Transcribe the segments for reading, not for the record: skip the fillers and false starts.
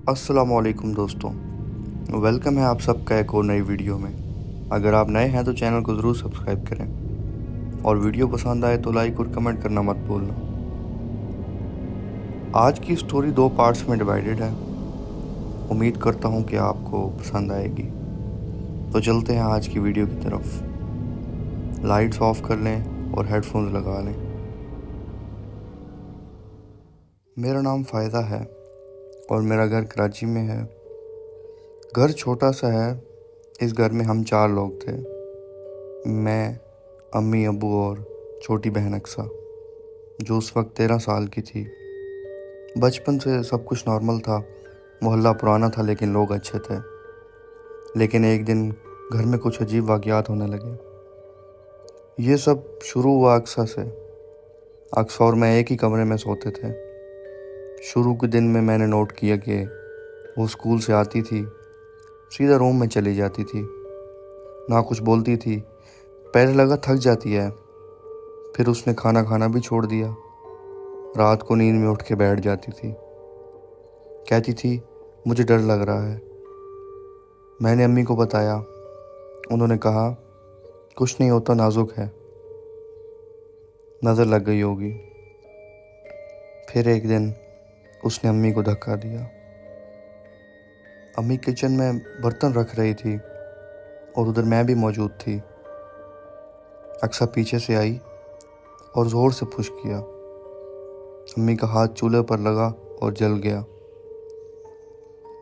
السلام علیکم دوستوں، ویلکم ہے آپ سب کا ایک اور نئی ویڈیو میں۔ اگر آپ نئے ہیں تو چینل کو ضرور سبسکرائب کریں اور ویڈیو پسند آئے تو لائک اور کمنٹ کرنا مت بھولنا۔ آج کی سٹوری 2 پارٹس میں ڈیوائیڈڈ ہے۔ امید کرتا ہوں کہ آپ کو پسند آئے گی۔ تو چلتے ہیں آج کی ویڈیو کی طرف۔ لائٹس آف کر لیں اور ہیڈ فونز لگا لیں۔ میرا نام فائدہ ہے اور میرا گھر کراچی میں ہے۔ گھر چھوٹا سا ہے۔ اس گھر میں ہم 4 لوگ تھے، میں، امی، ابو اور چھوٹی بہن اقصیٰ، جو اس وقت 13 سال کی تھی۔ بچپن سے سب کچھ نارمل تھا۔ محلہ پرانا تھا لیکن لوگ اچھے تھے۔ لیکن ایک دن گھر میں کچھ عجیب واقعات ہونے لگے۔ یہ سب شروع ہوا اقصیٰ سے۔ اقصیٰ اور میں ایک ہی کمرے میں سوتے تھے۔ شروع کے دن میں نے نوٹ کیا کہ وہ اسکول سے آتی تھی، سیدھا روم میں چلی جاتی تھی، نہ کچھ بولتی تھی۔ پہلے لگا تھک جاتی ہے، پھر اس نے کھانا کھانا بھی چھوڑ دیا۔ رات کو نیند میں اٹھ کے بیٹھ جاتی تھی، کہتی تھی مجھے ڈر لگ رہا ہے۔ میں نے امی کو بتایا، انہوں نے کہا کچھ نہیں ہوتا، نازک ہے، نظر لگ گئی ہوگی۔ پھر ایک دن اس نے امی کو دھکا دیا۔ امی کچن میں برتن رکھ رہی تھی اور ادھر میں بھی موجود تھی۔ اقصیٰ پیچھے سے آئی اور زور سے پش کیا۔ امی کا ہاتھ چولہے پر لگا اور جل گیا۔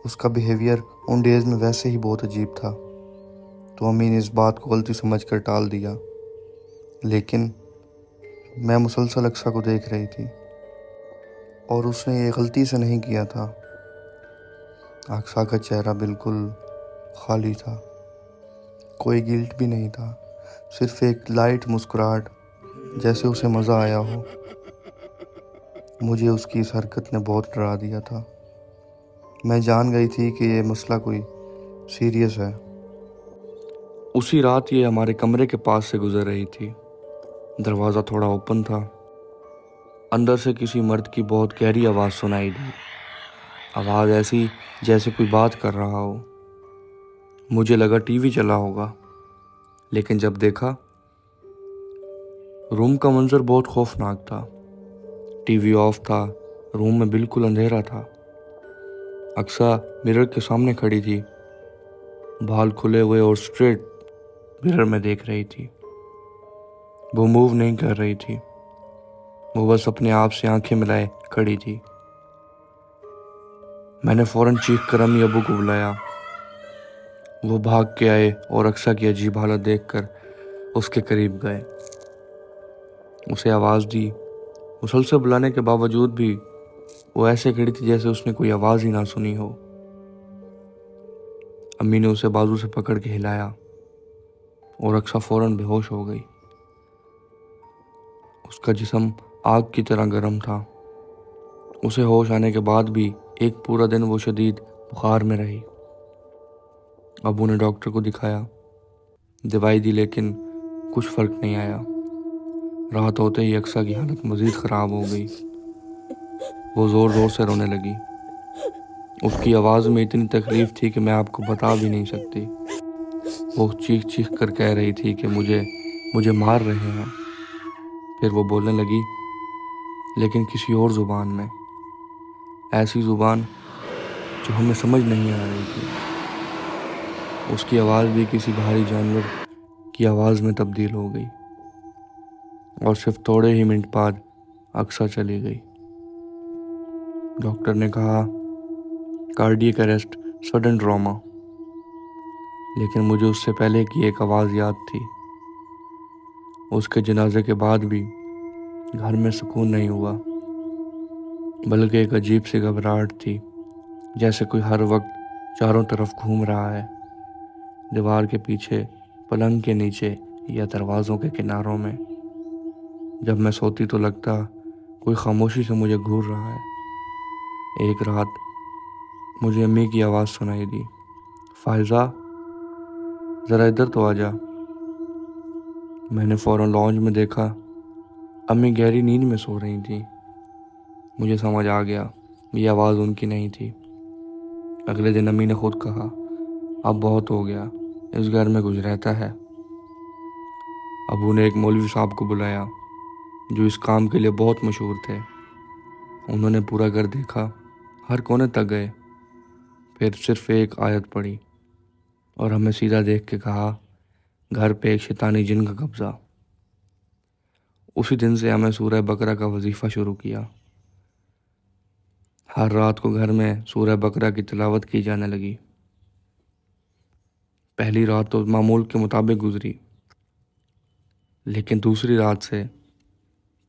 اس کا بیہیویئر ان ڈیز میں ویسے ہی بہت عجیب تھا، تو امی نے اس بات کو غلطی سمجھ کر ٹال دیا۔ لیکن میں مسلسل اقصیٰ کو دیکھ رہی تھی اور اس نے یہ غلطی سے نہیں کیا تھا۔ اقصیٰ کا چہرہ بالکل خالی تھا، کوئی گلٹ بھی نہیں تھا، صرف ایک لائٹ مسکراہٹ، جیسے اسے مزہ آیا ہو۔ مجھے اس کی اس حرکت نے بہت ڈرا دیا تھا۔ میں جان گئی تھی کہ یہ مسئلہ کوئی سیریس ہے۔ اسی رات یہ ہمارے کمرے کے پاس سے گزر رہی تھی۔ دروازہ تھوڑا اوپن تھا۔ اندر سے کسی مرد کی بہت گہری آواز سنائی دی۔ آواز ایسی جیسے کوئی بات کر رہا ہو۔ مجھے لگا ٹی وی چلا ہوگا، لیکن جب دیکھا، روم کا منظر بہت خوفناک تھا۔ ٹی وی آف تھا، روم میں بالکل اندھیرا تھا۔ اقصیٰ مرر کے سامنے کھڑی تھی، بال کھلے ہوئے اور اسٹریٹ مرر میں دیکھ رہی تھی۔ وہ موو نہیں کر رہی تھی، وہ بس اپنے آپ سے آنکھیں ملائے کھڑی تھی۔ میں نے فوراً چیخ کر امی ابو کو بلایا۔ وہ بھاگ کے آئے اور اقصیٰ کی عجیب حالت دیکھ کر اس کے قریب گئے، اسے آواز دی۔ مسلسل بلانے کے باوجود بھی وہ ایسے کھڑی تھی جیسے اس نے کوئی آواز ہی نہ سنی ہو۔ امی نے اسے بازو سے پکڑ کے ہلایا اور اقصیٰ فوراً بے ہوش ہو گئی۔ اس کا جسم آگ کی طرح گرم تھا۔ اسے ہوش آنے کے بعد بھی ایک پورا دن وہ شدید بخار میں رہی۔ ابو نے ڈاکٹر کو دکھایا، دوائی دی، لیکن کچھ فرق نہیں آیا۔ رات ہوتے ہی اقصیٰ کی حالت مزید خراب ہو گئی۔ وہ زور زور سے رونے لگی۔ اس کی آواز میں اتنی تکلیف تھی کہ میں آپ کو بتا بھی نہیں سکتی۔ وہ چیخ چیخ کر کہہ رہی تھی کہ مجھے مار رہے ہیں۔ پھر وہ بولنے لگی، لیکن کسی اور زبان میں، ایسی زبان جو ہمیں سمجھ نہیں آ رہی تھی۔ اس کی آواز بھی کسی بھاری جانور کی آواز میں تبدیل ہو گئی، اور صرف تھوڑے ہی منٹ بعد اقصیٰ چلی گئی۔ ڈاکٹر نے کہا کارڈیک اریسٹ، سڈن ٹراما، لیکن مجھے اس سے پہلے کی ایک آواز یاد تھی۔ اس کے جنازے کے بعد بھی گھر میں سکون نہیں ہوا، بلکہ ایک عجیب سی گھبراہٹ تھی، جیسے کوئی ہر وقت چاروں طرف گھوم رہا ہے، دیوار کے پیچھے، پلنگ کے نیچے یا دروازوں کے کناروں میں۔ جب میں سوتی تو لگتا کوئی خاموشی سے مجھے گھور رہا ہے۔ ایک رات مجھے امی کی آواز سنائی دی، فائزہ ذرا ادھر تو آ جا۔ میں نے فوراً لانج میں دیکھا، امی گہری نیند میں سو رہی تھیں۔ مجھے سمجھ آ گیا یہ آواز ان کی نہیں تھی۔ اگلے دن امی نے خود کہا اب بہت ہو گیا، اس گھر میں کچھ رہتا ہے۔ ابو نے ایک مولوی صاحب کو بلایا جو اس کام کے لیے بہت مشہور تھے۔ انہوں نے پورا گھر دیکھا، ہر کونے تک گئے، پھر صرف ایک آیت پڑھی اور ہمیں سیدھا دیکھ کے کہا گھر پہ ایک شیطانی جن کا قبضہ۔ اسی دن سے ہمیں سورہ بقرہ کا وظیفہ شروع کیا۔ ہر رات کو گھر میں سورہ بقرہ کی تلاوت کی جانے لگی۔ پہلی رات تو معمول کے مطابق گزری، لیکن دوسری رات سے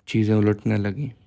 چیزیں الٹنے لگیں۔